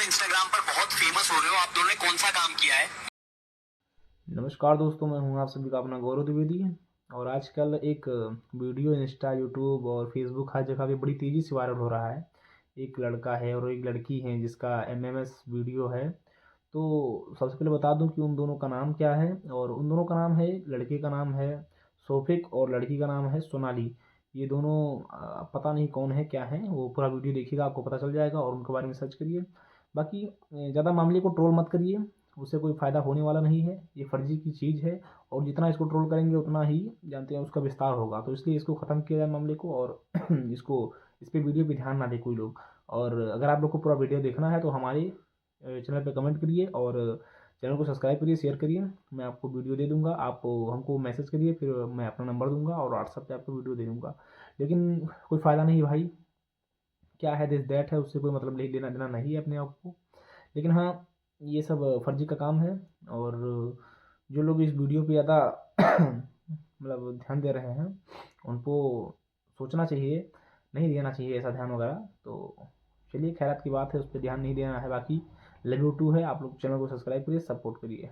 Instagram पर बहुत famous हो रहे हो, आप दोनों ने कौन सा काम किया है? नमस्कार दोस्तों, मैं हूं आप सभी का अपना गौरव द्विवेदी। और आजकल एक वीडियो इंस्टा, यूट्यूब और फेसबुक हर जगह पे बड़ी तेज़ी से वायरल हो रहा है। एक लड़का है और एक लड़की है जिसका एमएमएस वीडियो है। तो सबसे पहले बता दूं कि उन दोनों का नाम क्या है। और उन दोनों का नाम है, लड़के का नाम है सोफिक और लड़की का नाम है सोनाली। ये दोनों पता नहीं कौन है क्या है, वो पूरा वीडियो देखिएगा आपको पता चल जाएगा और उनके बारे में सर्च करिए। बाकी ज़्यादा मामले को ट्रोल मत करिए, उससे कोई फ़ायदा होने वाला नहीं है। ये फर्जी की चीज़ है और जितना इसको ट्रोल करेंगे उतना ही जानते हैं उसका विस्तार होगा। तो इसलिए इसको ख़त्म किया जाए मामले को, और इसको इस पे वीडियो पे ध्यान ना दे कोई लोग। और अगर आप लोग को पूरा वीडियो देखना है तो हमारे चैनल पे कमेंट करिए और चैनल को सब्सक्राइब करिए, शेयर करिए। मैं आपको वीडियो दे दूँगा, आप हमको मैसेज करिए, फिर मैं अपना नंबर दूँगा और व्हाट्सएप पे आपको वीडियो दे दूँगा। लेकिन कोई फ़ायदा नहीं भाई, क्या है दिस दैट है, उससे कोई मतलब नहीं, लेना देना नहीं है अपने आप को। लेकिन हाँ, ये सब फर्जी का काम है। और जो लोग इस वीडियो पे ज़्यादा मतलब ध्यान दे रहे हैं उनको सोचना चाहिए, नहीं देना चाहिए ऐसा ध्यान वगैरह। तो चलिए, खैरात की बात है, उस पर ध्यान नहीं देना है। बाकी लव यू टू है, आप लोग चैनल को सब्सक्राइब करिए, सपोर्ट करिए।